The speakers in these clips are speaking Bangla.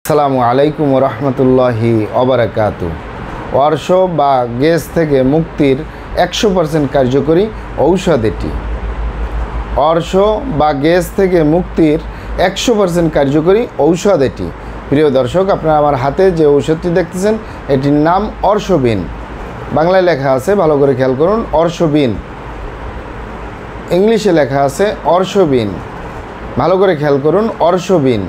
আসসালামু আলাইকুম রহমতুল্লাহি ওবারাকাতু। অর্শ বা গ্যাস থেকে মুক্তির 100% কার্যকরী ঔষধ এটি। অর্শ বা গ্যাস থেকে মুক্তির 100% কার্যকরী ঔষধ এটি। প্রিয় দর্শক, আপনারা আমার হাতে যে ঔষধটি দেখতেছেন এটির নাম অর্শবিন। বাংলায় লেখা আছে, ভালো করে খেয়াল করুন, অর্শবিন। ইংলিশে লেখা আছে অর্শবিন, ভালো করে খেয়াল করুন, অর্শবিন।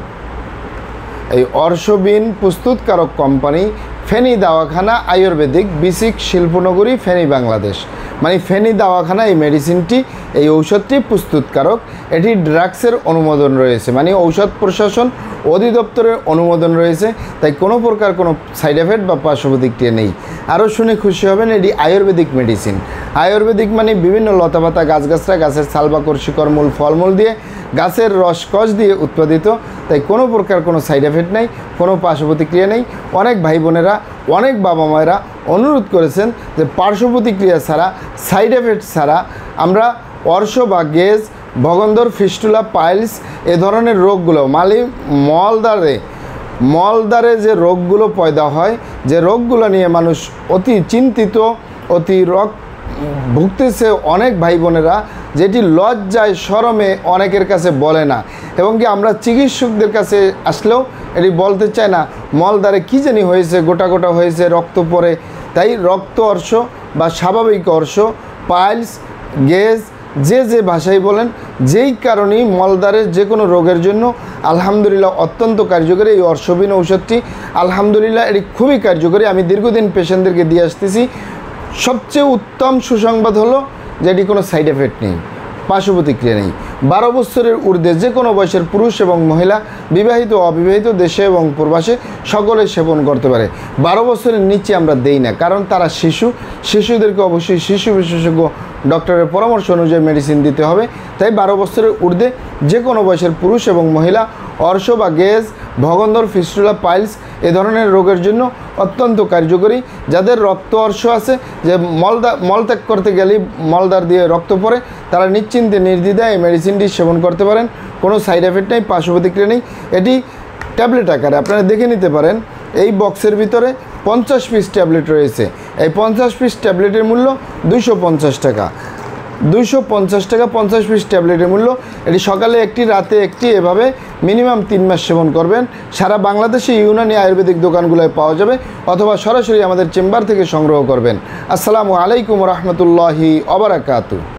এই অর্শবিন প্রস্তুতকারক কোম্পানি ফেনী দাওয়াখানা আয়ুর্বেদিক, বিসিক শিল্পনগরী, ফেনী, বাংলাদেশ। মানে ফেনী দাওয়াখানা এই মেডিসিনটি, এই ঔষধটি প্রস্তুতকারক। এটি ড্রাগসের অনুমোদন রয়েছে, মানে ঔষধ প্রশাসন অধিদপ্তরের অনুমোদন রয়েছে, তাই কোনো প্রকার কোনো সাইড এফেক্ট বা পার্শ্ব প্রতিক্রিয়া নেই। আরও শুনে খুশি হবেন, এটি আয়ুর্বেদিক মেডিসিন। আয়ুর্বেদিক মানে বিভিন্ন লতাপাতা, গাছগাছরা, গাছের ছাল বাকড়, শিকড়, মূল, ফলমূল দিয়ে, গাছের রসকস দিয়ে উৎপাদিত, তাই কোনো প্রকার কোনো সাইড এফেক্ট নেই, কোনো পার্শ্ব প্রতিক্রিয়া নেই। অনেক ভাই বোনেরা, অনেক বাবা মায়েরা অনুরোধ করেছেন যে পার্শ্ব প্রতিক্রিয়া ছাড়া, সাইড এফেক্ট ছাড়া আমরা অর্শ বা গেজ, ভগন্দর, ফিস্টুলা, পাইলস এ ধরনের রোগগুলো, মলদ্বারে যে রোগগুলো পয়দা হয়, যে রোগগুলো নিয়ে মানুষ অতি চিন্তিত, অতি ভুগতেছে অনেক ভাই বোনেরা, যেটি লজ্জায় শরমে অনেকের কাছে বলে না, এবং কি আমরা চিকিৎসকদের কাছে আসলেও এটি বলতে চায় না, মলদ্বারে কী জানি হয়েছে, গোটা গোটা হয়েছে, রক্ত পড়ে। তাই রক্ত অর্শ বা স্বাভাবিক অর্শ, পাইলস, গেজ, যে ভাষায় বলেন, যেই কারণেই মলদ্বারের যে কোনো রোগের জন্য আলহামদুলিল্লাহ অত্যন্ত কার্যকরী এই অর্শবিন ঔষধটি। আলহামদুলিল্লাহ এটি খুবই কার্যকরী। আমি দীর্ঘদিন পেশেন্টদেরকে দিয়ে আসতেছি। সবচেয়ে উত্তম সুসংবাদ হলো যে এটি কোনো সাইড এফেক্ট নেই, পার্শ্ব প্রতিক্রিয়া নেই। 12 বছরের ঊর্ধ্বে যে কোনো বয়সের পুরুষ এবং মহিলা, বিবাহিত অবিবাহিত, দেশে এবং প্রবাসে সকলে সেবন করতে পারে। 12 বছরের নিচে আমরা দেই না, কারণ তারা শিশুদেরকে অবশ্যই শিশু বিশেষজ্ঞ ডক্টরের পরামর্শ অনুযায়ী মেডিসিন দিতে হবে। তাই 12 বছরের ঊর্ধ্বে যে কোনো বয়সের পুরুষ এবং মহিলা অর্শ বা গেজ, ভগন্দর, ফিস্টুলা, পাইলস এ ধরনের রোগের জন্য অত্যন্ত কার্যকরী। যাদের রক্ত অর্শ আছে, যে মলত্যাগ করতে গেলেই মলদ্বার দিয়ে রক্ত পড়ে, তারা নিশ্চিন্তে নির্দ্বিধায় এই মেডিসিনটি সেবন করতে পারেন। কোনো সাইড এফেক্ট নেই, পার্শ্ব প্রতিক্রিয়া নেই। এটি ট্যাবলেট আকারে আপনারা দেখে নিতে পারেন। এই বক্সের ভিতরে 50 পিস ট্যাবলেট রয়েছে। এই 50 পিস ট্যাবলেটের মূল্য 250 টাকা। 250 টাকা 50 পিস ট্যাবলেটের মূল্য। এটি সকালে একটি, রাতে একটি, এভাবে মিনিমাম 3 মাস সেবন করবেন। সারা বাংলাদেশে ইউনানি আয়ুর্বেদিক দোকানগুলোয় পাওয়া যাবে, অথবা সরাসরি আমাদের চেম্বার থেকে সংগ্রহ করবেন। আসসালামু আলাইকুম রহমতুল্লাহি ওবারাকাতু।